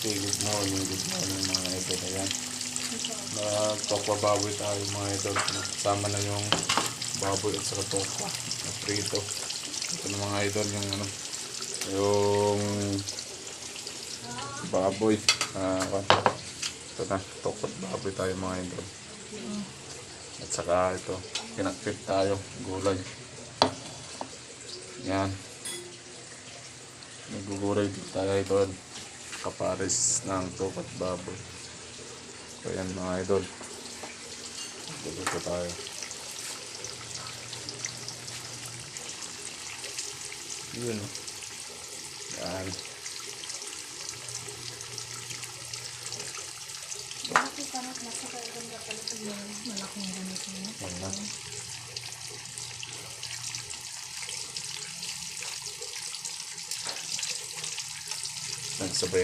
Okay, good morning mga idol. Ayan. Nagpapababoy tayo mga idol. Sama na yung baboy at saka tofa na prito. Ito na mga idol yung yung baboy. Ito na, tofa at baboy tayo mga idol. At saka ito, pinakpit tayo, gulay. Yan. Nagugulay tayo idol. Kapares ng tofa at baboy. So yan mga idol. Dito tayo. Yun. Yan. Bakit parang nasa kaganda pala ito yung malaking ganito na? Yan na. Nagsabayan.